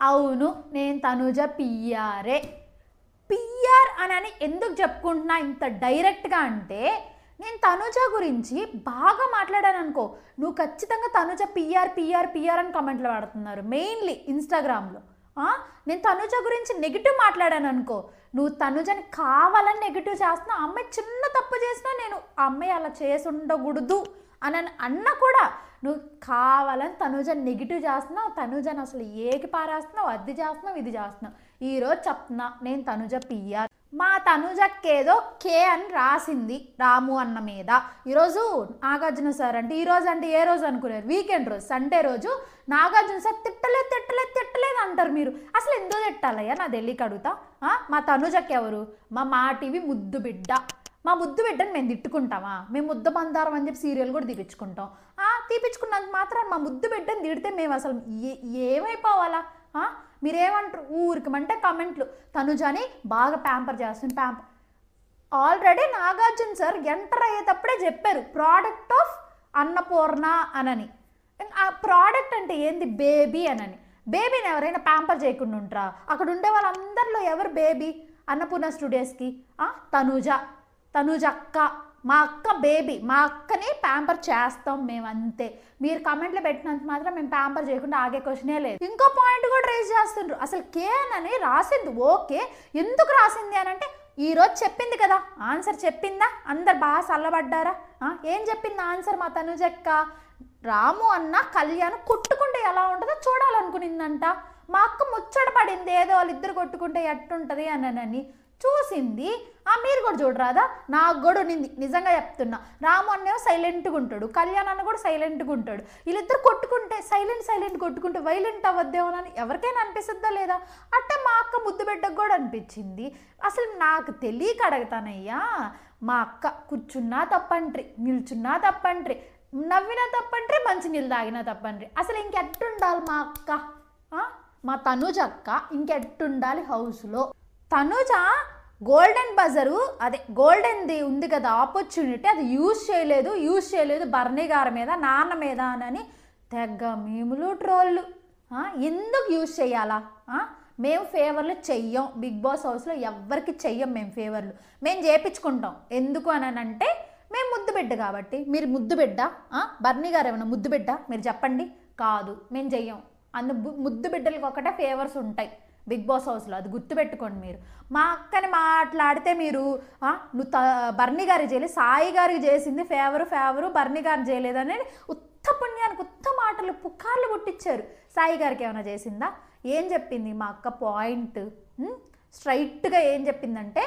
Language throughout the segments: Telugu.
అవును, నేను తనుజ పిఆర్ఏ. పిఆర్ అని ఎందుకు చెప్పుకుంటున్నా ఇంత డైరెక్ట్గా అంటే, నేను తనుజ గురించి బాగా మాట్లాడాను అనుకో, నువ్వు ఖచ్చితంగా తనుజ పిఆర్ పిఆర్ పిఆర్ అని కామెంట్లు వాడుతున్నారు మెయిన్లీ ఇన్స్టాగ్రామ్లో. నేను తనుజ గురించి నెగిటివ్ మాట్లాడాను అనుకో, నువ్వు తనుజని కావాలని నెగిటివ్ చేస్తున్నావు. ఆ అమ్మాయి చిన్న తప్పు చేసినా నేను ఆ అమ్మాయి అలా చేసి ఉండకూడదు అని అన్న కూడా నువ్వు కావాలని తనుజ నెగిటివ్ చేస్తున్నావు. తనుజని అసలు ఏకి పారేస్తున్నావు, అది చేస్తున్నావు, ఇది చేస్తున్నావు. ఈరోజు చెప్తున్నా, నేను తనుజ పిఆర్. మా తనుజకేదో కే అని రాసింది రాము అన్న మీద. ఈరోజు నాగార్జున సార్ అంటే ఈరోజు అంటే ఏ రోజు అనుకున్నారు, వీకెండ్ రోజు సండే రోజు నాగార్జున సార్ తిట్టలేదు తిట్టలేదు తిట్టలేదు అంటారు. మీరు అసలు ఎందుకు తిట్టాలయ్యా నా ఢిల్లీకి అడుగుతా. మా తనుజకి ఎవరు? మా టీవీ ముద్దు బిడ్డ. మా ముద్దు బిడ్డని మేము తిట్టుకుంటామా? మేము ముద్ద బందారం అని చెప్పి సీరియల్ కూడా తీపించుకుంటాం. తీపించుకున్నంత మాత్రం మా ముద్దు బిడ్డని తిడితే మేము అసలు ఏమైపోవాలా? మీరేమంటారు? ఊరికమంటే కమెంట్లు తనుజని బాగా ప్యాంపర్ చేస్తుంది. ఆల్రెడీ నాగార్జున సార్ ఎంటర్ అయ్యేటప్పుడే చెప్పారు ప్రోడక్ట్ ఆఫ్ అన్నపూర్ణ అనని. ఆ ప్రోడక్ట్ అంటే ఏంది? బేబీ అనని. బేబీని ఎవరైనా ప్యాంపర్ చేయకుండా ఉంటారా? అక్కడ ఉండే వాళ్ళందరిలో ఎవరు బేబీ? అన్నపూర్ణ స్టూడియోస్కి తనుజ అక్క, మా అక్క బేబీ. మా అక్కని ప్యాంపర్ చేస్తాం మేము, అంతే. మీరు కమెంట్లు పెట్టినంత మాత్రం మేము ప్యాంపర్ చేయకుండా ఆగే క్వశ్చనే లేదు. ఇంకో పాయింట్ కూడా రేజ్ చేస్తుండ్రు. అసలు కేన్ అని రాసింది ఓకే, ఎందుకు రాసింది అని అంటే ఈరోజు చెప్పింది కదా, ఆన్సర్ చెప్పిందా? అందరు బాగా చల్లబడ్డారా? ఏం చెప్పింది ఆన్సర్? మా తనుజక్క రాము అన్న కళ్యాణ్ కొట్టుకుంటే ఎలా ఉంటుందో చూడాలనుకునిందంట. మా అక్క ముచ్చట పడింది ఏదో వాళ్ళిద్దరు కొట్టుకుంటే ఎట్టుంటుంది అని చూసింది. మీరు కూడా చూడరాదా? నాకు కూడా నింది, నిజంగా చెప్తున్నా. రాము అన్నేమో సైలెంట్గా ఉంటాడు, కళ్యాణ్ అన్న కూడా సైలెంట్గా ఉంటాడు. వీళ్ళిద్దరు కొట్టుకుంటే సైలెంట్ కొట్టుకుంటే వైలెంట్ అవ్వద్దేమోనని ఎవరికైనా అనిపిస్తుందా లేదా? అంటే మా అక్క ముద్దు బిడ్డకు కూడా అనిపించింది. అసలు నాకు తెలియక అడగతానయ్యా, మా అక్క కూర్చున్నా తప్పంట్రి, నిల్చున్నా తప్పంట్రి, నవ్వినా తప్పంట్రి, మంచి నీళ్ళు తాగినా తప్పంట్రి. అసలు ఇంకెట్టుండాలి మా అక్క? మా తనుజ అక్క ఇంకెట్టుండాలి హౌస్లో? తనుజ గోల్డెన్ బజరు, అదే గోల్డెన్ది ఉంది కదా ఆపర్చునిటీ, అది యూజ్ చేయలేదు బర్నీ గారి మీద, నాన్న మీద అని తెగ మేములు ట్రోళ్ళు. ఎందుకు యూజ్ చేయాలా? మేము ఫేవర్లు చెయ్యం, బిగ్ బాస్ హౌస్లో ఎవ్వరికి చెయ్యం మేము ఫేవర్లు. మేము చేయించుకుంటాం. ఎందుకు అని అంటే మేము ముద్దు బిడ్డ కాబట్టి. మీరు ముద్దు బిడ్డ? బర్నీ గారు ఏమన్నా ముద్దు బిడ్డ? మీరు చెప్పండి. కాదు, మేము చెయ్యం. ముద్దు బిడ్డలకు ఒకటే ఫేవర్స్ ఉంటాయి బిగ్ బాస్ హౌస్లో, అది గుర్తుపెట్టుకోండి మీరు. మా అక్కని మాట్లాడితే మీరు నువ్వు బర్నీ గారికి చేయలేదు, సాయి గారికి చేసింది ఫేవరు, బర్నీ గారికి చేయలేదు అనేది ఉత్త పుణ్యానికి ఉత్త మాటలు పుకార్లు పుట్టించారు. సాయి గారికి ఏమైనా చేసిందా? ఏం చెప్పింది మా అక్క? పాయింట్ స్ట్రైట్గా ఏం చెప్పిందంటే,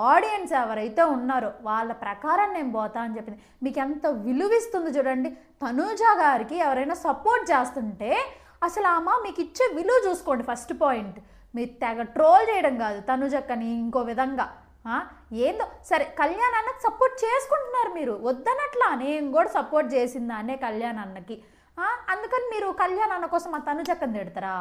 ఆడియన్స్ ఎవరైతే ఉన్నారో వాళ్ళ ప్రకారం నేను పోతా అని చెప్పింది. మీకు ఎంత విలువిస్తుంది చూడండి. తనుజ గారికి ఎవరైనా సపోర్ట్ చేస్తుంటే అసలు మీకు ఇచ్చే విలువ చూసుకోండి. ఫస్ట్ పాయింట్, మీరు తెగ ట్రోల్ చేయడం కాదు తనుజక్కని ఇంకో విధంగా. ఏందో సరే, కళ్యాణ్ అన్నకి సపోర్ట్ చేసుకుంటున్నారు మీరు, వద్దనట్లా. నేను కూడా సపోర్ట్ చేసిందా అనే కళ్యాణ్ అన్నకి. అందుకని మీరు కళ్యాణ్ అన్న కోసం మా తనుజక్కని తిడతారా?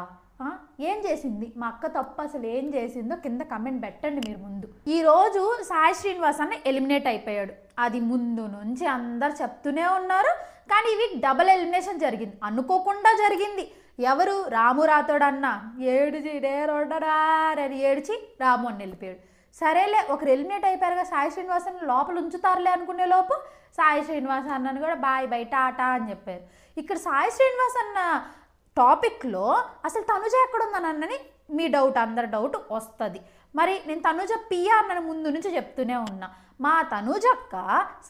ఏం చేసింది మా అక్క తప్పు? అసలు ఏం చేసిందో కింద కమెంట్ పెట్టండి మీరు ముందు. ఈరోజు సాయి శ్రీనివాస్ అన్న ఎలిమినేట్ అయిపోయాడు. అది ముందు నుంచి అందరు చెప్తూనే ఉన్నారు, కానీ ఇవి డబుల్ ఎలిమినేషన్ జరిగింది, అనుకోకుండా జరిగింది. ఎవరు? రాము రాతోడన్న ఏడిచి అని ఏడిచి రాము అని వెళ్ళిపోయాడు. సరేలే, ఒకరు ఎలిమినేట్ అయిపోయారుగా, సాయి శ్రీనివాస్ అన్న లోపల ఉంచుతారులే అనుకునే లోపు సాయి శ్రీనివాస్ అన్నని కూడా బాయ్ టాటా అని చెప్పారు. ఇక్కడ సాయి శ్రీనివాస్ అన్న టాపిక్లో అసలు తనుజ ఎక్కడుందనని మీ డౌట్, అందరి డౌట్ వస్తుంది. మరి నేను తనుజ పిఆర్ అన్న ముందు నుంచి చెప్తూనే ఉన్నా. మా తనుజక్క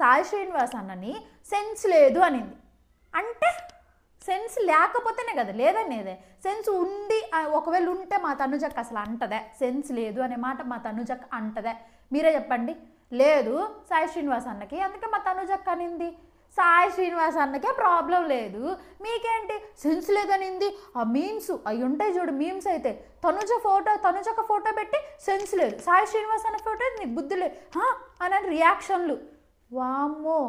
సాయి శ్రీనివాస్ అన్నని సెన్స్ లేదు అనింది. అంటే సెన్స్ లేకపోతేనే కదా లేదనేదే. సెన్స్ ఉంది, ఒకవేళ ఉంటే మా తనుజక్క అసలు అంటదే? సెన్స్ లేదు అనే మాట మా తనుజక్క అంటదే? మీరే చెప్పండి. లేదు సాయి శ్రీనివాస్ అన్నకి, అందుకే మా తనుజక్క అనింది. సాయి శ్రీనివాస్ అన్నకే ప్రాబ్లం లేదు, మీకేంటి సెన్స్ లేదనింది? ఆ మీమ్స్ అవి ఉంటాయి చూడు, మీమ్స్ అయితే తనుజక్క ఫోటో పెట్టి సెన్స్ లేదు, సాయి శ్రీనివాస్ అన్న ఫోటో నీకు బుద్ధి లేదు అని రియాక్షన్లు. వామ్మో,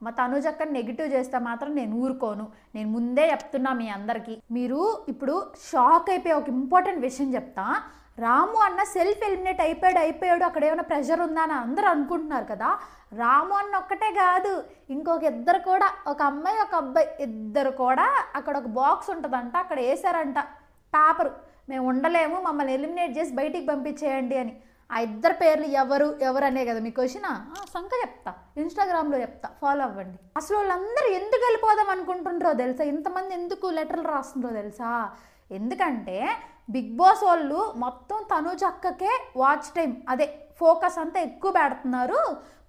మా తనుజక్కని నెగిటివ్ చేస్తే మాత్రం నేను ఊరుకోను. నేను ముందే చెప్తున్నా మీ అందరికీ. మీరు ఇప్పుడు షాక్ అయిపోయి ఒక ఇంపార్టెంట్ విషయం చెప్తా. రాము అన్న సెల్ఫ్ ఎలిమినేట్ అయిపోయాడు, అక్కడ ఏమైనా ప్రెషర్ ఉందా అని అందరూ అనుకుంటున్నారు కదా. రాము అన్న ఒక్కటే కాదు, ఇంకొక ఇద్దరు కూడా, ఒక అమ్మాయి ఒక అబ్బాయి, ఇద్దరు కూడా అక్కడ ఒక బాక్స్ ఉంటుందంట, అక్కడ వేసారంట పేపరు. మేము ఉండలేము, మమ్మల్ని ఎలిమినేట్ చేసి బయటికి పంపించేయండి అని. ఆ ఇద్దరు పేర్లు ఎవరు అనే కదా మీ క్వశ్చన్. సంక చెప్తా, ఇన్స్టాగ్రామ్లో చెప్తా, ఫాలో అవ్వండి. అసలు వాళ్ళందరూ ఎందుకు వెళ్ళిపోదాం అనుకుంటుండ్రో తెలుసా, ఇంతమంది ఎందుకు లెటర్లు రాస్తుండ్రో తెలుసా? ఎందుకంటే బిగ్ బాస్ వాళ్ళు మొత్తం తనుజ అక్కకే వాచ్ టైం, అదే ఫోకస్ అంతా ఎక్కువ పెడుతున్నారు,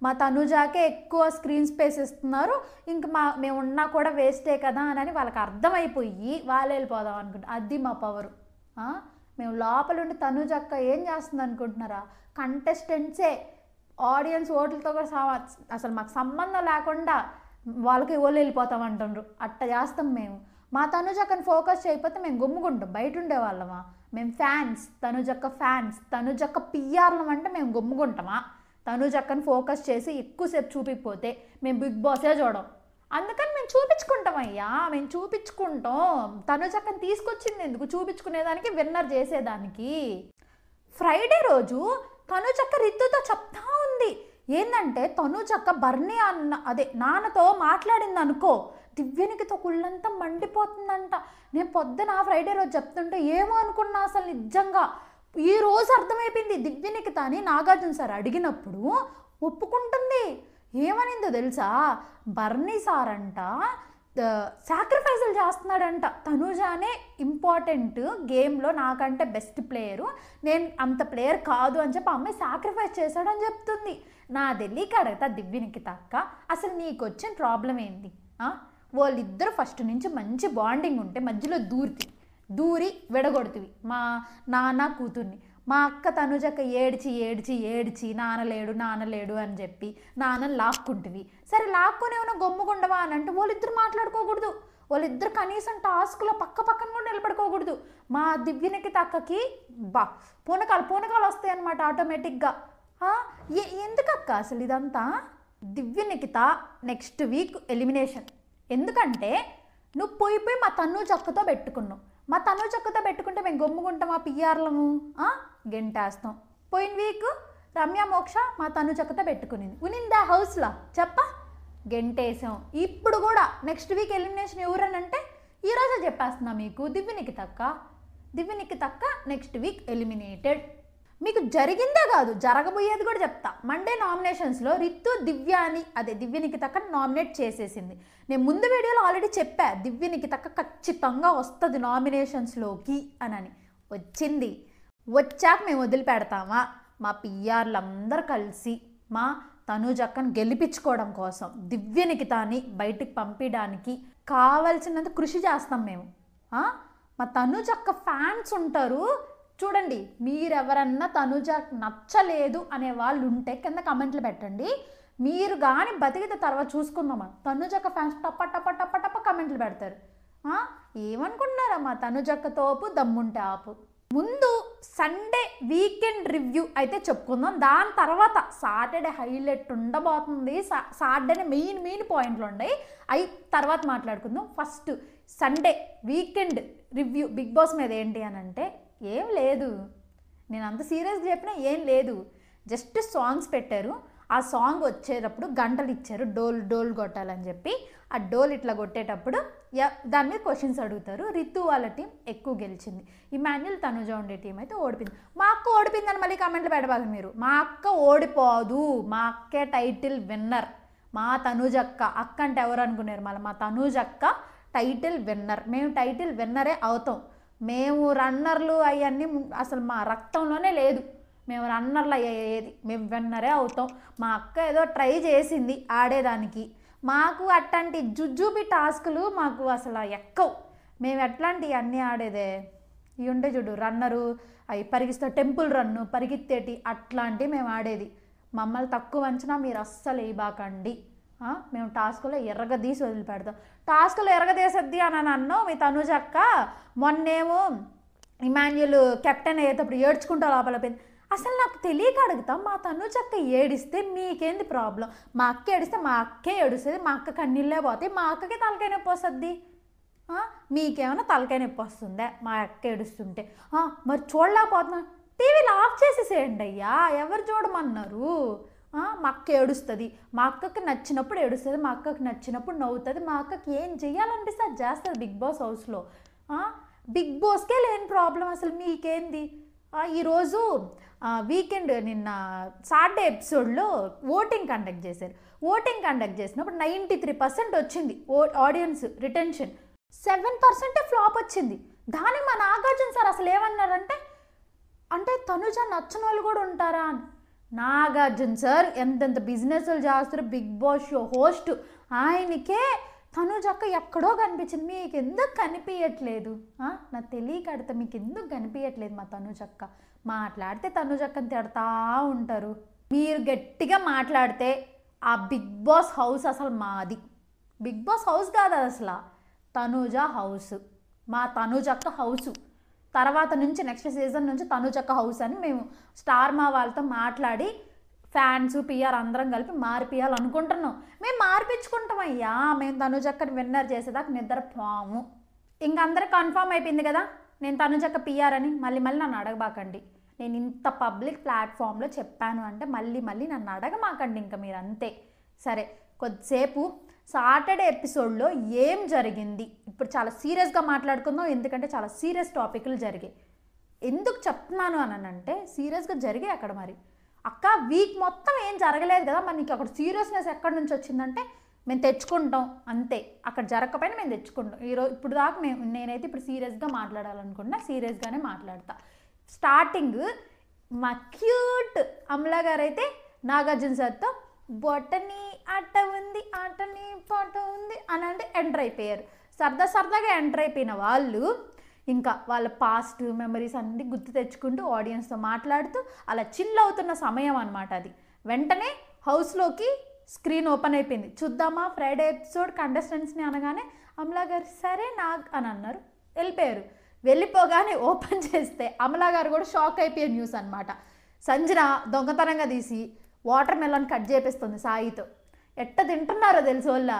మా తనుజాకే ఎక్కువ స్క్రీన్ స్పేస్ ఇస్తున్నారు, ఇంక మేము ఉన్నా కూడా వేస్టే కదా అని వాళ్ళకి అర్థమైపోయి వాళ్ళు వెళ్ళిపోదాం అనుకుంటారు. అది మా పవరు. మేము లోపల ఉండి తనుజ అక్క ఏం చేస్తుంది అనుకుంటున్నారా? కంటెస్టెంట్సే ఆడియన్స్ ఓట్లతో కూడా అసలు మాకు సంబంధం లేకుండా వాళ్ళకి ఓళ్ళు వెళ్ళిపోతాం అంటుండ్రు. అట్ట చేస్తాం మేము. మా తనుజక్కని ఫోకస్ చేయకపోతే మేము గుమ్ముకుంటాం, బయట ఉండేవాళ్ళమా? మేము ఫ్యాన్స్, తనుజక్క ఫ్యాన్స్, తనుజక్క పిఆర్లం అంటే మేము గుమ్ముకుంటామా? తనుజక్కని ఫోకస్ చేసి ఎక్కువసేపు చూపిపోతే మేము బిగ్ బాసే చూడం. అందుకని మేము చూపించుకుంటాం అయ్యా, మేము చూపించుకుంటాం. తనుజక్కని తీసుకొచ్చింది ఎందుకు? చూపించుకునేదానికి, విన్నర్ చేసేదానికి. ఫ్రైడే రోజు తనుజక్క రితుతో చెప్తా ఉంది ఏంటంటే, తనుజక్క బర్నీ నాన్నతో మాట్లాడింది అనుకో, దివ్యనికితో కుళ్ళంతా మండిపోతుందంట. నేను పొద్దున ఫ్రైడే రోజు చెప్తుంటే ఏమో అనుకున్నా, అసలు నిజంగా ఈ రోజు అర్థమైపోయింది. దివ్యనికిత అని నాగార్జున సార్ అడిగినప్పుడు ఒప్పుకుంటుంది. ఏమనిందో తెలుసా? బర్నీ సార్ అంట సాక్రిఫైజులు చేస్తున్నాడంట. తనుజానే ఇంపార్టెంట్ గేమ్లో, నాకంటే బెస్ట్ ప్లేయరు, నేను అంత ప్లేయర్ కాదు అని చెప్పి అమ్మాయి సాక్రిఫైస్ చేశాడని చెప్తుంది. నా తెలియక అడుగుతా, దివ్యనికిత అక్క అసలు నీకు వచ్చిన ప్రాబ్లం ఏంటి? వాళ్ళిద్దరు ఫస్ట్ నుంచి మంచి బాండింగ్ ఉంటే మధ్యలో దూరి విడగొడుతుంది మా నాన్న కూతుర్ని. మా అక్క తనుజక్క ఏడ్చి నానలేడు అని చెప్పి నాన్నని లాక్కుంటుంది. సరే లాక్కొని ఏమైనా గొమ్ముకుండవా అని అంటే వాళ్ళిద్దరు మాట్లాడుకోకూడదు, వాళ్ళిద్దరు కనీసం టాస్క్లో పక్కన కూడా నిలబడుకోకూడదు. మా దివ్యనికిత అక్కకి పూనకాలు వస్తాయి అన్నమాట ఆటోమేటిక్గా. ఎందుకక్క అసలు ఇదంతా? దివ్యనికిత నెక్స్ట్ వీక్ ఎలిమినేషన్. ఎందుకంటే నువ్వు పోయి మా తనుజక్కతో పెట్టుకున్నావు. మా తనుజక్కతో పెట్టుకుంటే మేము గొమ్ముకుంటాం, మా పిఆర్లము గెంటేస్తాం. పోయిన వీక్ రమ్య మోక్ష మా తనుజక్కతో పెట్టుకునింది, ఉనిందా హౌస్లో గెంటేసాం. ఇప్పుడు కూడా నెక్స్ట్ వీక్ ఎలిమినేషన్ ఎవరనంటే ఈరోజే చెప్పేస్తున్నా మీకు, దివ్యనికిత అక్క నెక్స్ట్ వీక్ ఎలిమినేటెడ్. మీకు జరిగిందే కాదు, జరగబోయేది కూడా చెప్తా. మండే నామినేషన్స్లో రితు దివ్యనికిత అక్క నామినేట్ చేసేసింది. నేను ముందు వీడియోలో ఆల్రెడీ చెప్పా, దివ్యనికిత అక్క ఖచ్చితంగా వస్తుంది నామినేషన్స్లోకి అని. వచ్చింది. వచ్చాక మేము వదిలిపెడతామా? మా పిఆర్లందరూ కలిసి మా తనుజక్కను గెలిపించుకోవడం కోసం, దివ్యనికితని బయటికి పంపించడానికి కావాల్సినంత కృషి చేస్తాం మేము. మా తనుజక్క ఫ్యాన్స్ ఉంటారు చూడండి, మీరెవరన్నా తనుజ నచ్చలేదు అనే వాళ్ళు ఉంటే కింద కమెంట్లు పెట్టండి. మీరు కానీ బతికితే తర్వాత చూసుకుందామా. తనుజక్క ఫ్యాన్స్ టప్ప కమెంట్లు పెడతారు. ఏమనుకుంటున్నారా? మా తనుజక్క తోపు, దమ్ముంటే ఆపు. ముందు సండే వీకెండ్ రివ్యూ అయితే చెప్పుకుందాం, దాని తర్వాత సాటర్డే హైలైట్ ఉండబోతుంది. సాటర్డే మెయిన్ పాయింట్లు ఉన్నాయి, అవి తర్వాత మాట్లాడుకుందాం. First Sunday weekend review Bigg Boss మీద ఏంటి అని అంటే, ఏం లేదు, నేను అంత సీరియస్గా చెప్పినా ఏం లేదు. జస్ట్ సాంగ్స్ పెట్టారు, ఆ సాంగ్ వచ్చేటప్పుడు గంటలు ఇచ్చారు, డోల్ కొట్టాలని చెప్పి. ఆ డోల్ ఇట్లా కొట్టేటప్పుడు దాని మీద క్వశ్చన్స్ అడుగుతారు. రితు వాళ్ళ టీం ఎక్కువ గెలిచింది, ఇమాన్యుల్ తనుజ ఉండే టీం అయితే ఓడిపోయింది. మా అక్క ఓడిపోయిందని మళ్ళీ కమెంట్లు పెట్టబాలి మీరు. మా అక్క ఓడిపోదు, మా అక్కే టైటిల్ విన్నర్. మా తనుజక్క అక్క అంటే ఎవరు అనుకున్నారు? మళ్ళీ మా తనుజక్క టైటిల్ విన్నర్. మేము టైటిల్ విన్నరే అవుతాం. మేము రన్నర్లు అవన్నీ అసలు మా రక్తంలోనే లేదు. మేము రన్నర్లు అయ్యేది, మేము విన్నరే అవుతాం. మా అక్క ఏదో ట్రై చేసింది ఆడేదానికి, మాకు అట్లాంటి జుజుబి టాస్కులు మాకు అసలు ఎక్కవు. మేము ఎట్లాంటివి అన్నీ ఆడేదే, ఇవి ఉంటే చూడు రన్నరు, అవి పరిగిస్తా టెంపుల్ రన్ను పరిగెత్తేటి, అట్లాంటివి మేము ఆడేది. మమ్మల్ని తక్కువ అంచనా మీరు అస్సలు వేయబాకండి. మేము టాస్కులో ఎర్రగదీసి వదిలిపెడతాం. టాస్కులో ఎర్రగదీసద్ది అని అన్నావు మీ తనుజక్క. మొన్నేమో ఇమాన్యుల్ కెప్టెన్ అయ్యేటప్పుడు ఏడ్చుకుంటా లోపల పోయింది. అసలు నాకు తెలియక అడుగుతాం, మా తనుజక్క ఏడిస్తే మీకేంది ప్రాబ్లం? మా అక్క ఏడిస్తే మా అక్కే ఏడుస్తుంది, మా అక్క కన్నీళ్ళే పోతాయి, మా అక్కకి తలకాయ నొప్పి వస్తుంది. మీకేమైనా తలకాయ నొప్పి వస్తుందా మా అక్క ఏడుస్తుంటే? మరి చూడలేకపోతున్నా, టీవీలో ఆఫ్ చేసేసేయండి అయ్యా, ఎవరు చూడమన్నారు? మా అక్క ఏడుస్తుంది, మా అక్కకి నచ్చినప్పుడు ఏడుస్తుంది, మా అక్కకి నచ్చినప్పుడు నవ్వుతుంది, మా అక్కకి ఏం చేయాలనిపిస్తే అది చేస్తుంది బిగ్ బాస్ హౌస్లో. బిగ్ బాస్కే లేని ప్రాబ్లం అసలు మీకేంది? ఈరోజు వీకెండ్ నిన్న సాటర్డే ఎపిసోడ్లో ఓటింగ్ కండక్ట్ చేశారు. ఓటింగ్ కండక్ట్ చేసినప్పుడు 93% వచ్చింది ఆడియన్స్ రిటెన్షన్, 7% ఫ్లాప్ వచ్చింది. దానికి మా నాగార్జున సార్ అసలు ఏమన్నారంటే, అంటే తనుజ నచ్చని వాళ్ళు కూడా ఉంటారా అని. నాగార్జున సార్ ఎంతెంత బిజినెస్లు చేస్తారు, బిగ్ బాస్ షో హోస్ట్, ఆయనకే తనుజక్క ఎక్కడో కనిపించింది. మీకు ఎందుకు కనిపించట్లేదు? నాకు తెలియకడతా, మీకు ఎందుకు కనిపించట్లేదు? మా తనుజక్క మాట్లాడితే తనుజక్కని తిడతా ఉంటారు. మీరు గట్టిగా మాట్లాడితే ఆ బిగ్ బాస్ హౌస్ అసలు మాది. బిగ్ బాస్ హౌస్ కాదు అసలు, తనుజ హౌస్, మా తనుజక్క హౌసు. తర్వాత నుంచి నెక్స్ట్ సీజన్ నుంచి తనుజక్క హౌస్ అని మేము స్టార్ మా వాళ్ళతో మాట్లాడి ఫ్యాన్స్ పిఆర్ అందరం కలిపి మారిపియాలనుకుంటున్నాం. మేము మార్పించుకుంటామయ్యా. మేము తనుజక్కని విన్నర్ చేసేదాకా నిద్రపోము. ఇంక అందరూ కన్ఫర్మ్ అయిపోయింది కదా నేను తనుజక్క పిఆర్ అని. మళ్ళీ నన్ను అడగబాకండి. నేను ఇంత పబ్లిక్ ప్లాట్ఫామ్లో చెప్పాను అంటే మళ్ళీ నన్ను అడగమాకండి ఇంకా మీరు, అంతే. సరే, కొద్దిసేపు సాటర్డే ఎపిసోడ్లో ఏం జరిగింది ఇప్పుడు చాలా సీరియస్గా మాట్లాడుకుందాం. ఎందుకంటే చాలా సీరియస్ టాపిక్లు జరిగాయి. ఎందుకు చెప్తున్నాను అనంటే సీరియస్గా జరిగాయి అక్కడ. మరి అక్క వీక్ మొత్తం ఏం జరగలేదు కదా, మరి నీకు అక్కడ సీరియస్నెస్ ఎక్కడి నుంచి వచ్చిందంటే మేము తెచ్చుకుంటాం అంతే. అక్కడ జరగకపోయినా మేము తెచ్చుకుంటాం. ఇప్పుడు దాకా నేనైతే ఇప్పుడు సీరియస్గా మాట్లాడాలనుకున్నా, సీరియస్గానే మాట్లాడతా. స్టార్టింగ్ మా క్యూట్ అమలా గారు అయితే నాగార్జున సార్తో బొటని అట్ట ఉంది, ఆటని పాట ఉంది అని అంటే ఎంటర్ అయిపోయారు. సరదాగా ఎంటర్ అయిపోయిన వాళ్ళు ఇంకా వాళ్ళ పాస్ట్ మెమరీస్ అన్నీ గుర్తు తెచ్చుకుంటూ ఆడియన్స్తో మాట్లాడుతూ అలా చిల్ అవుతున్న సమయం అనమాట అది. వెంటనే హౌస్లోకి స్క్రీన్ ఓపెన్ అయిపోయింది. చూద్దామా ఫ్రైడే ఎపిసోడ్ కంటెస్టెంట్స్ని అనగానే అమలా గారు సరే నాగ్ అని అన్నారు, వెళ్ళిపోయారు. వెళ్ళిపోగానే ఓపెన్ చేస్తే అమలా గారు కూడా షాక్ అయిపోయే న్యూస్ అనమాట. సంజన దొంగతనంగా తీసి వాటర్ మెలన్ కట్ చేపిస్తుంది సాయితో. ఎట్ట తింటున్నారో తెలుసు వాళ్ళ,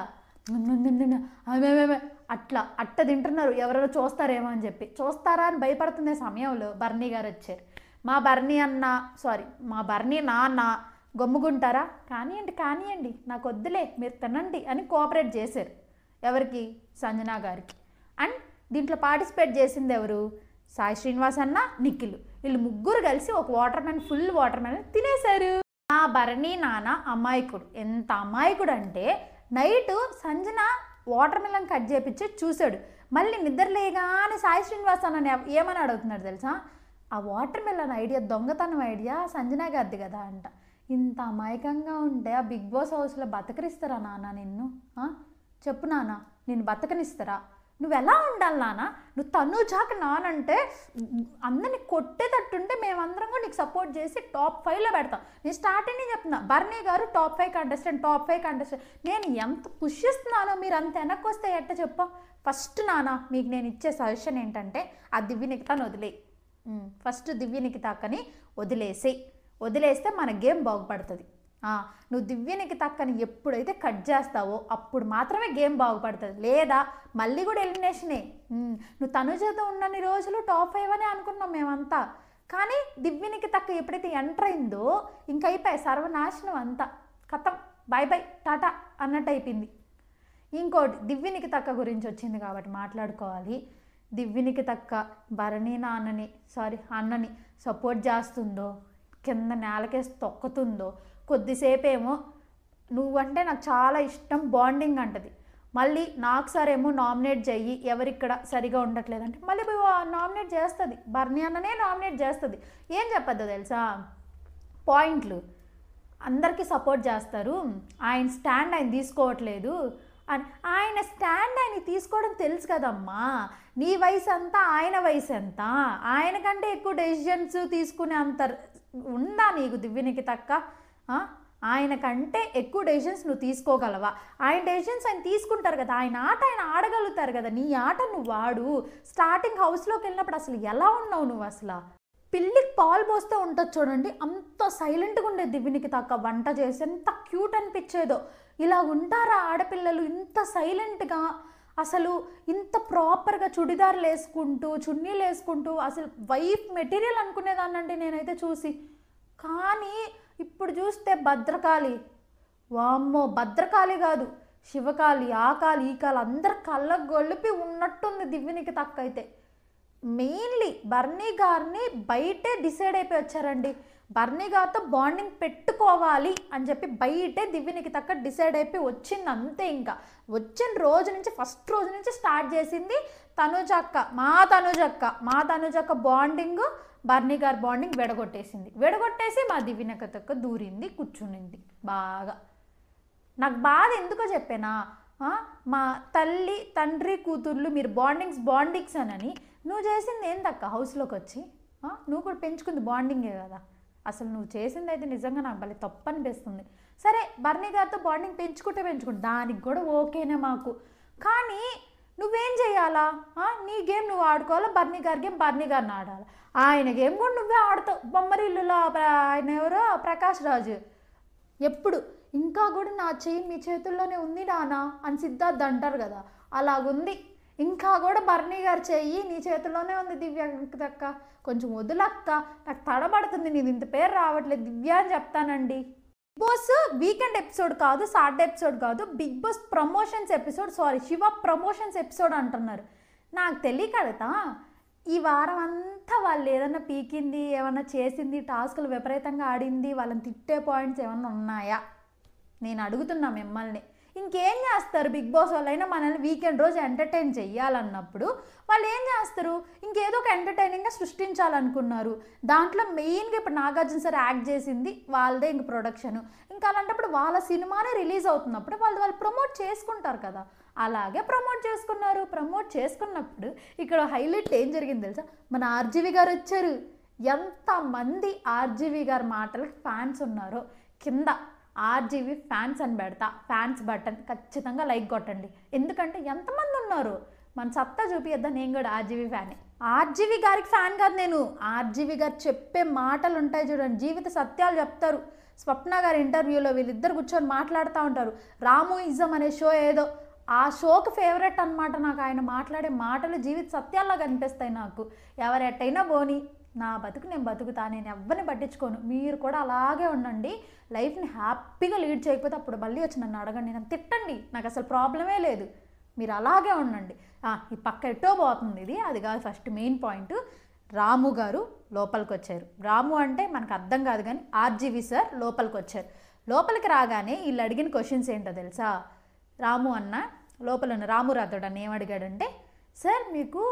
అట్ట తింటున్నారు. ఎవరైనా చూస్తారేమో అని చెప్పి, చూస్తారా అని భయపడుతున్న సమయంలో బర్నీ గారు వచ్చారు. మా బర్నీ నాన్న గమ్ముకుంటారా, కానివ్వండి నాకు వద్దులే మీరు తినండి అని కోఆపరేట్ చేశారు. ఎవరికి? సంజన గారికి. అండ్ దీంట్లో పార్టిసిపేట్ చేసింది ఎవరు? సాయి శ్రీనివాస్ అన్న, నిఖిల్. వీళ్ళు ముగ్గురు కలిసి ఒక ఫుల్ వాటర్ మెలన్ తినేశారు. ఆ బర్నీ నాన్న అమాయకుడు. ఎంత అమాయకుడు అంటే night Sanjana water melon cut చేపించి చూశాడు. మళ్ళీ నిద్రలేగానే సాయి శ్రీనివాస్ అన్న ఏమని అడుగుతున్నాడు తెలుసా? ఆ వాటర్ మెలన్ ఐడియా, దొంగతనం ఐడియా సంజన గారిది కదా అంట. ఇంత అమాయకంగా ఉంటే ఆ బిగ్ బాస్ హౌస్లో బతకరిస్తారా నాన్న నిన్ను? చెప్పు నాన్న, నిన్ను బతకనిస్తారా? నువ్వు ఎలా ఉండాలి నాన్న? నువ్వు తనుజాకి నానంటే అందరిని కొట్టేటట్టుంటే మేమందరం కూడా నీకు సపోర్ట్ చేసి టాప్ 5లో పెడతాం. నేను స్టార్టింగ్ చెప్తున్నా, బర్నీ గారు టాప్ 5 కంటెస్టెంట్. నేను ఎంత పుష్ చేస్తున్నానో మీరు అంత వెనక్కి వస్తే ఎట్ట చెప్పా? ఫస్ట్ నాన్న మీకు నేను ఇచ్చే సజెషన్ ఏంటంటే ఆ దివ్య నిఖితాని వదిలేయి. ఫస్ట్ దివ్య నిఖితాకని వదిలేస్తే మన గేమ్ బాగుపడుతుంది. నువ్వు దివ్య నిఖితాకని ఎప్పుడైతే కట్ చేస్తావో అప్పుడు మాత్రమే గేమ్ బాగుపడుతుంది. లేదా మళ్ళీ కూడా ఎలిమినేషనే. నువ్వు తనుజతో ఉన్నన్ని రోజులు టాప్ 5 అనే అనుకున్నాం మేమంతా. కానీ దివ్య నిఖితాక ఎప్పుడైతే ఎంటర్ అయిందో ఇంక అయిపోయి సర్వనాశనం అంతా, కథం, బాయ్ టాటా అన్నట్టు అయిపోయింది. ఇంకోటి దివ్య నిఖితాక గురించి వచ్చింది కాబట్టి మాట్లాడుకోవాలి. దివ్య నిఖితాక భరణి అన్నని సపోర్ట్ చేస్తుందో, కింద నేలకేసి తొక్కుతుందో, కొద్దిసేపేమో నువ్వంటే నాకు చాలా ఇష్టం బాండింగ్ అంటది. మళ్ళీ నాకు సారేమో నామినేట్ చెయ్యి, ఎవరిక్కడ సరిగా ఉండట్లేదంటే మళ్ళీ పోయి నామినేట్ చేస్తుంది. బర్నీ అన్ననే నామినేట్ చేస్తుంది. ఏం చెప్పద్దు తెలుసా? పాయింట్లు అందరికీ సపోర్ట్ చేస్తారు, ఆయన స్టాండ్ ఆయన తీసుకోవట్లేదు అని. ఆయన స్టాండ్ ఆయన తీసుకోవడం తెలుసు కదమ్మా. నీ వయసు అంతా, ఆయన వయసు ఎంత? ఆయన కంటే ఎక్కువ డెసిషన్స్ తీసుకునే అంత ఉందా నీకు దివ్య నిఖితాక? ఆయన కంటే ఎక్కువ డెసిషన్స్ నువ్వు తీసుకోగలవా? ఆయన డెసిషన్స్ ఆయన తీసుకుంటారు కదా, ఆయన ఆట ఆయన ఆడగలుగుతారు కదా. నీ ఆట నువ్వు వాడు. స్టార్టింగ్ హౌస్లోకి వెళ్ళినప్పుడు అసలు ఎలా ఉన్నావు నువ్వు? అసలు పిల్లికి పాలు పోస్తే ఉంటుంది చూడండి, అంత సైలెంట్గా ఉండేది దివ్య నిఖితాక. వంట చేసి ఎంత క్యూట్ అనిపించేదో. ఇలా ఉంటారా ఆడపిల్లలు ఇంత సైలెంట్గా? అసలు ఇంత ప్రాపర్గా చుడిదార్లు వేసుకుంటూ, చున్నీలు వేసుకుంటూ, అసలు వైఫ్ మెటీరియల్ అనుకునేదాన్నండి నేనైతే చూసి. కానీ ఇప్పుడు చూస్తే భద్రకాళి, వామ్మో, భద్రకాళి కాదు, శివకాళి, ఆ కాళి ఈ కాళి అందరు కళ్ళ గొలిపి ఉన్నట్టుంది దివ్య నిఖితాక అయితే. మెయిన్లీ బర్నీ గారిని బయటే డిసైడ్ అయిపోయి వచ్చారండి. బర్నీ గారితో బాండింగ్ పెట్టుకోవాలి అని చెప్పి బయటే దివ్యనికి తక్క డిసైడ్ అయిపోయి వచ్చింది అంతే. ఇంకా వచ్చిన రోజు నుంచి ఫస్ట్ రోజు నుంచి స్టార్ట్ చేసింది తనుజక్క. మా తనుజక్క బాండింగ్ బర్నీ గారి బాండింగ్ విడగొట్టేసి మా దివ్యనక తక్క దూరింది, కూర్చునింది బాగా. నాకు బాధ ఎందుకో చెప్పానా, మా తల్లి తండ్రి కూతుర్లు మీరు బాండింగ్స్ అని నువ్వు చేసింది ఏందక్క హౌస్లోకి వచ్చి? నువ్వు కూడా పెంచుకుంది బాండింగే కదా. అసలు నువ్వు చేసింది అయితే నిజంగా నాకు భలే తప్పు అనిపిస్తుంది. సరే బర్నీ గారితో బాండింగ్ పెంచుకుంటే దానికి కూడా ఓకేనే మాకు. కానీ నువ్వేం చేయాలా? నీ గేమ్ నువ్వు ఆడుకోవాలా, బర్నీ గారి గేమ్ బర్నీ గారిని ఆడాలి. ఆయన గేమ్ కూడా నువ్వే ఆడతావు. బొమ్మరిల్లులో ఆయన ఎవరో ప్రకాష్ రాజు ఎప్పుడు ఇంకా కూడా నా చెయ్యి మీ చేతుల్లోనే ఉంది నానా అని సిద్ధార్థ్ అంటారు కదా, అలాగుంది. ఇంకా కూడా బర్నీ గారి చెయ్యి నీ చేతుల్లోనే ఉంది దివ్య దక్క, కొంచెం వదులక్క, నాకు తడబడుతుంది, నీది ఇంత పేరు రావట్లేదు దివ్య అని చెప్తానండి. బిగ్ బాస్ వీకెండ్ ఎపిసోడ్ కాదు, సాటర్డే ఎపిసోడ్ కాదు, Bigg Boss promotions episode, Shiva promotions episode అంటున్నారు. నాకు తెలియకడతా ఈ వారం అంతా వాళ్ళు ఏదన్నా పీకింది, ఏమన్నా చేసింది, టాస్కులు విపరీతంగా ఆడింది, వాళ్ళని తిట్టే పాయింట్స్ ఏమన్నా ఉన్నాయా నేను అడుగుతున్నా మిమ్మల్ని. ఇంకేం చేస్తారు బిగ్ బాస్ వాళ్ళైనా మనల్ని వీకెండ్ రోజు ఎంటర్టైన్ చెయ్యాలన్నప్పుడు వాళ్ళు ఏం చేస్తారు? ఇంకేదో ఒక ఎంటర్టైనింగ్గా సృష్టించాలనుకున్నారు. దాంట్లో మెయిన్గా ఇప్పుడు నాగార్జున సార్ యాక్ట్ చేసింది వాళ్ళదే ఇంక ప్రొడక్షన్. ఇంకా అలాంటప్పుడు వాళ్ళ సినిమానే రిలీజ్ అవుతున్నప్పుడు వాళ్ళు ప్రమోట్ చేసుకుంటారు కదా, అలాగే ప్రమోట్ చేసుకున్నారు. ప్రమోట్ చేసుకున్నప్పుడు ఇక్కడ హైలైట్ ఏం జరిగింది తెలుసా? మన ఆర్జీవి గారు వచ్చారు. ఎంతమంది ఆర్జీవి గారి మాటలకి ఫ్యాన్స్ ఉన్నారో కింద ఆర్జీవి ఫ్యాన్స్ అని పెడతా, ఫ్యాన్స్ బటన్ ఖచ్చితంగా లైక్ కొట్టండి. ఎందుకంటే ఎంతమంది ఉన్నారు, మన సత్తా చూపిద్దా. నేను కూడా ఆర్జీవి ఫ్యానే. ఆర్జీవి గారికి ఫ్యాన్ కాదు నేను, ఆర్జీవి గారు చెప్పే మాటలు ఉంటాయి చూడండి, జీవిత సత్యాలు చెప్తారు. స్వప్న గారి ఇంటర్వ్యూలో వీళ్ళిద్దరు కూర్చొని మాట్లాడుతూ ఉంటారు. రామోయిజం అనే షో ఏదో, ఆ షోకి ఫేవరెట్ అనమాట నాకు. ఆయన మాట్లాడే మాటలు జీవిత సత్యాల్లో కనిపిస్తాయి నాకు. ఎవరెట్టయినా పోనీ, నా బతుకు నేను బతుకుతా, నేను ఎవరిని పట్టించుకోను. మీరు కూడా అలాగే ఉండండి, లైఫ్ని హ్యాపీగా లీడ్ చేయకపోతే అప్పుడు మళ్ళీ వచ్చి నన్ను అడగండి, నన్ను తిట్టండి, నాకు అసలు ప్రాబ్లమే లేదు. మీరు అలాగే ఉండండి. ఈ పక్క ఎట్టో పోతుంది ఇది, అది కాదు ఫస్ట్ మెయిన్ పాయింట్. రాము గారు లోపలికి వచ్చారు. రాము అంటే మనకు అర్థం కాదు కానీ ఆర్జీవి సార్ లోపలికి వచ్చారు. లోపలికి రాగానే వీళ్ళు అడిగిన క్వశ్చన్స్ ఏంటో తెలుసా? రాము అన్న లోపల ఉన్న రాము రాథోడ్ అన్న ఏమడిగాడంటే, సార్ మీకు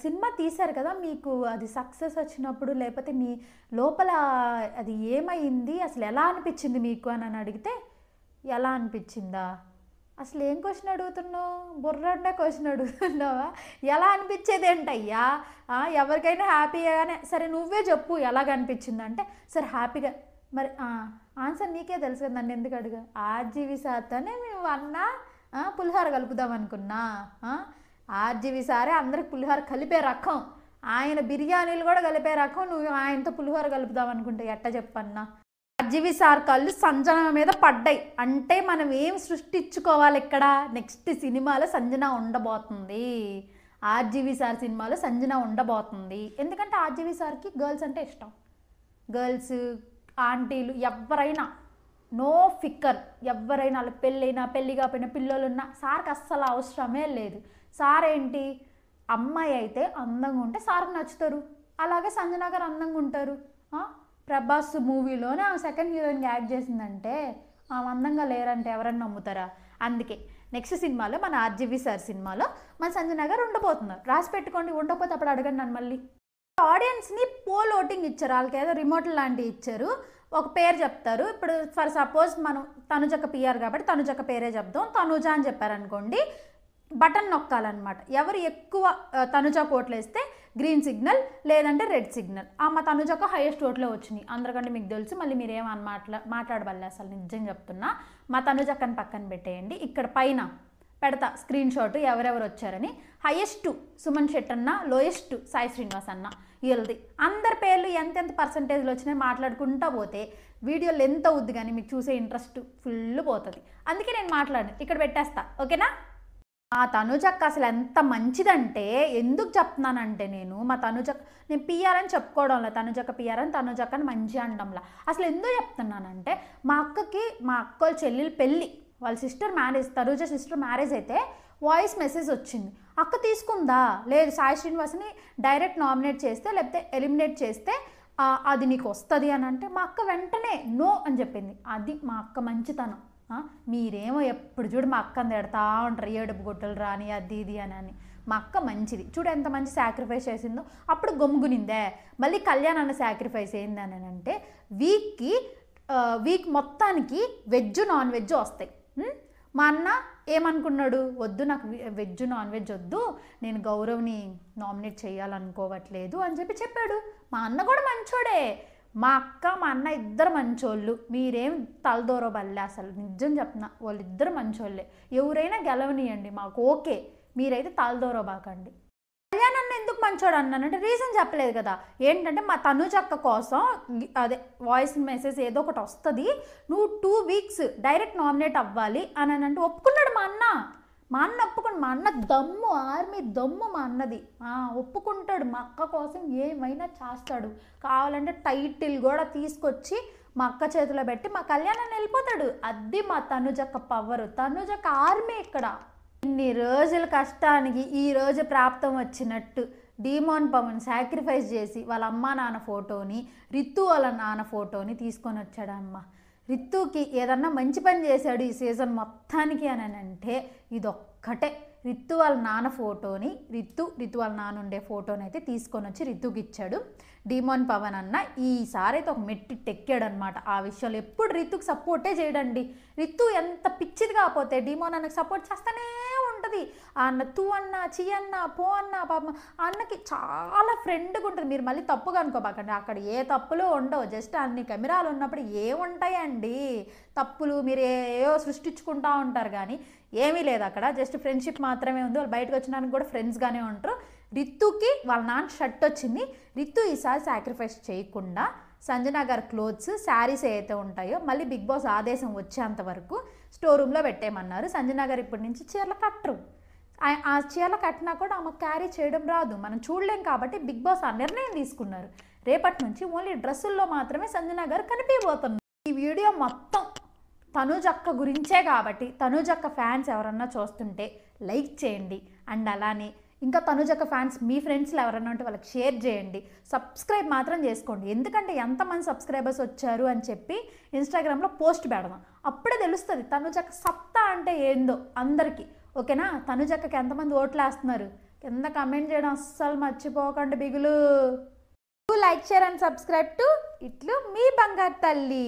సినిమా తీశారు కదా, మీకు అది సక్సెస్ వచ్చినప్పుడు లేకపోతే మీ లోపల అది ఏమైంది, అసలు ఎలా అనిపించింది మీకు అని అడిగితే, ఎలా అనిపించిందా? అసలు ఏం క్వశ్చన్ అడుగుతున్నావు? బుర్రండే క్వశ్చన్ అడుగుతున్నావా? ఎలా అనిపించేది ఏంటయ్యా? ఎవరికైనా హ్యాపీగానే, సరే నువ్వే చెప్పు ఎలాగ అనిపించింది అంటే, సరే హ్యాపీగా. మరి ఆన్సర్ నీకే తెలుసు కదా, నన్ను ఎందుకు అడుగు? ఆర్జీవి సార్తోనే మేము అన్నా పులిహోర కలుపుదాం అనుకున్నా. ఆర్జీవి సారే అందరికి పులిహోర కలిపే రకం, ఆయన బిర్యానీలు కూడా కలిపే రకం. నువ్వు ఆయనతో పులిహోర కలుపుదాం అనుకుంటే ఎట్ట చెప్పన్నా? ఆర్జీవి సార్ కళ్ళు సంజన మీద పడ్డాయి అంటే మనం ఏం సృష్టించుకోవాలి ఇక్కడ? నెక్స్ట్ సినిమాలో సంజన ఉండబోతుంది, ఆర్జీవి సార్ సినిమాలో సంజన ఉండబోతుంది. ఎందుకంటే ఆర్జీవి సార్కి గర్ల్స్ అంటే ఇష్టం. గర్ల్స్, ఆంటీలు ఎవరైనా నో ఫిక్కర్, ఎవరైనా వాళ్ళ పెళ్ళైనా పెళ్ళి కాకపోయినా పిల్లలున్నా సార్కి అస్సలు అవసరమే లేదు. సార్ ఏంటి, అమ్మాయి అయితే అందంగా ఉంటే సార్కి నచ్చుతారు. అలాగే సంజన గారు అందంగా ఉంటారు. ప్రభాస్ మూవీలోనే ఆమె సెకండ్ హీరోయిన్గా యాక్ట్ చేసిందంటే ఆమె అందంగా లేరంటే ఎవరన్నా నమ్ముతారా? అందుకే నెక్స్ట్ సినిమాలో మన ఆర్జీవి సార్ సినిమాలో మన సంజన గారు ఉండబోతున్నారు. రాసి పెట్టుకోండి, ఉండకపోతే అప్పుడు అడగండి నన్ను మళ్ళీ. ఆడియన్స్ని పోల్ ఓటింగ్ ఇచ్చారు, వాళ్ళకి ఏదో రిమోట్లు లాంటివి ఇచ్చారు. ఒక పేరు చెప్తారు. ఇప్పుడు ఫర్ సపోజ్ మనం తనుజక్క పిఆర్ కాబట్టి తనుజక్క పేరే చెప్దాం. తనుజ అని చెప్పారనుకోండి, బటన్ నొక్కాలన్నమాట. ఎవరు ఎక్కువ తనుజ ఓట్లు వేస్తే గ్రీన్ సిగ్నల్, లేదంటే రెడ్ సిగ్నల్. మా తనుజకు హైయెస్ట్ ఓట్లే వచ్చినాయి అందరికంటే, మీకు తెలుసు. మళ్ళీ మీరేమని మాట్లాడబల్లే, అసలు నిజం చెప్తున్నా. మా తనుజక్కని పక్కన పెట్టేయండి, ఇక్కడ పైన పెడతా స్క్రీన్ షాట్ ఎవరెవరు వచ్చారని. హైయెస్ట్ సుమన్ శెట్టన్న, లోయెస్ట్ సాయి శ్రీనివాస్ అన్న, వీళ్ళది. అందరి పేర్లు ఎంతెంత పర్సంటేజ్లో వచ్చినాయి మాట్లాడుకుంటా పోతే వీడియో లెంత్ అవుద్ది, కానీ మీకు చూసే ఇంట్రెస్ట్ ఫుల్ పోతుంది. అందుకే నేను మాట్లాడను, ఇక్కడ పెట్టేస్తా, ఓకేనా? మా తనుజక్క అసలు ఎంత మంచిదంటే, ఎందుకు చెప్తున్నానంటే మా తనుజక్క, నేను పిఆర్ అని చెప్పుకోవడంలా, తనుజక్క పిఆర్ అని తనుజక్కని మంచి అనడంలా. అసలు ఎందుకు చెప్తున్నానంటే, మా అక్క చెల్లెలు పెళ్ళి, వాళ్ళ sister marriage, Tanuja sister marriage అయితే వాయిస్ మెసేజ్ వచ్చింది. అక్క తీసుకుందా? లేదు, సాయి శ్రీనివాస్ని డైరెక్ట్ నామినేట్ చేస్తే లేకపోతే ఎలిమినేట్ చేస్తే అది నీకు వస్తుంది అని అంటే మా అక్క వెంటనే నో అని చెప్పింది. అది మా అక్క మంచితనం. మీరేమో ఎప్పుడు చూడు మా అక్కని తిడతా ఉంటారు, ఏడుపు గుట్టలు రాని అది ఇది అని. మా అక్క మంచిది, చూడు ఎంత మంచి సాక్రిఫైస్ చేసిందో. అప్పుడు గొమ్ముగునిందే. మళ్ళీ కళ్యాణ్ అన్న సాక్రిఫైస్ ఏందని అంటే వీక్ మొత్తానికి వెజ్ నాన్ వెజ్ వస్తాయి. మా అన్న ఏమనుకున్నాడు, వద్దు నాకు వెజ్ నాన్ వెజ్ వద్దు, నేను గౌరవ్ని నామినేట్ చేయాలనుకోవట్లేదు అని చెప్పాడు. మా అన్న కూడా మంచోడే. మా అక్క మా అన్న ఇద్దరు మంచోళ్ళు, మీరేం తలదూర బల్లే. అసలు నిజం చెప్తున్నా, వాళ్ళిద్దరు మంచోళ్ళే. ఎవరైనా గెలవనియండి మాకు ఓకే, మీరైతే తలదూర బాకండి. కళ్యాణ్ అన్న ఎందుకు మంచోడు అన్నానంటే రీజన్ చెప్పలేదు కదా. ఏంటంటే మా తనుజ అక్క కోసం అదే వాయిస్ మెసేజ్ ఏదో ఒకటి వస్తుంది, నువ్వు 2 వీక్స్ డైరెక్ట్ నామినేట్ అవ్వాలి అని అంటే ఒప్పుకున్నాడు మా అన్న. ఒప్పుకున్నాడు. మా అన్న దమ్ము, ఆర్మీ దమ్ము మా అన్నది. ఒప్పుకుంటాడు, మా అక్క కోసం ఏమైనా చేస్తాడు. కావాలంటే టైటిల్ కూడా తీసుకొచ్చి మా అక్క చేతిలో పెట్టి మా కళ్యాణాన్ని వెళ్ళిపోతాడు. అది మా తనుజక్క పవర్, తనుజక్క ఆర్మీ ఇక్కడ. ఇన్ని రోజుల కష్టానికి ఈరోజు ప్రాప్తం వచ్చినట్టు డీమోన్ పవన్ సాక్రిఫైస్ చేసి వాళ్ళ అమ్మ నాన్న ఫోటోని, రితు వాళ్ళ నాన్న ఫోటోని తీసుకొని వచ్చాడమ్మ. రితుకి ఏదన్నా మంచి పని చేశాడు ఈ సీజన్ మొత్తానికి అని అంటే ఇదొక్కటే. రితు వాళ్ళ నాన్న ఫోటోని, రితు వాళ్ళ నాన్న ఉండే ఫోటోని అయితే తీసుకొని వచ్చి రితుకి ఇచ్చాడు. డీమోన్ పవన్ అన్న ఈసారి అయితే ఒక మెట్టి టెక్కాడు అనమాట. ఆ విషయంలో ఎప్పుడు రితుకి సపోర్టే చేయడండి. రితు ఎంత పిచ్చిది కాకపోతే డీమోన్ అన్నకి సపోర్ట్ చేస్తూనే ఉంటుంది. అన్న తూ అన్న, చీ అన్న, పో అన్న, పాప అన్నకి చాలా ఫ్రెండ్గా ఉంటుంది. మీరు మళ్ళీ తప్పుగా అనుకోబాకండి, అక్కడ ఏ తప్పులు ఉండవు. జస్ట్ అన్ని కెమెరాలు ఉన్నప్పుడు ఏముంటాయండి తప్పులు, మీరు ఏవో సృష్టించుకుంటూ ఉంటారు కానీ ఏమీ లేదు అక్కడ. జస్ట్ ఫ్రెండ్షిప్ మాత్రమే ఉంది. వాళ్ళు బయటకు వచ్చినానికి కూడా ఫ్రెండ్స్గానే ఉంటారు. రితుకి వాళ్ళ నాన్న షర్ట్ వచ్చింది. రితు ఈసారి సాక్రిఫైస్ చేయకుండా సంజన గారి క్లోత్స్, శారీస్ ఏవైతే ఉంటాయో మళ్ళీ బిగ్ బాస్ ఆదేశం వచ్చేంత వరకు స్టోర్ రూమ్లో పెట్టేయమన్నారు. సంజన గారు ఇప్పటి నుంచి చీరలు కట్టరు. ఆ చీరలు కట్టినా కూడా ఆమె క్యారీ చేయడం రాదు, మనం చూడలేం. కాబట్టి బిగ్ బాస్ ఆ నిర్ణయం తీసుకున్నారు. రేపటి నుంచి ఓన్లీ డ్రెస్సుల్లో మాత్రమే సంజన గారు కనిపించబోతున్నారు. ఈ వీడియో మొత్తం తనుజ అక్క గురించే కాబట్టి తనుజ అక్క ఫ్యాన్స్ ఎవరన్నా చూస్తుంటే లైక్ చేయండి. అండ్ అలానే ఇంకా తనుజ అక్క ఫ్యాన్స్ మీ ఫ్రెండ్స్లో ఎవరన్నా ఉంటే వాళ్ళకి షేర్ చేయండి. సబ్స్క్రైబ్ మాత్రం చేసుకోండి, ఎందుకంటే ఎంతమంది సబ్స్క్రైబర్స్ వచ్చారు అని చెప్పి ఇన్స్టాగ్రామ్లో పోస్ట్ పెడదాం. అప్పుడే తెలుస్తుంది తనుజ అక్క సత్తా అంటే ఏందో అందరికీ. ఓకేనా? తనుజ అక్కకి ఎంతమంది ఓట్లు వేస్తున్నారు కింద కమెంట్ చేయడం అస్సలు మర్చిపోకండి బిగులు. Like, share and subscribe to ఇట్లు మీ బంగారు తల్లి.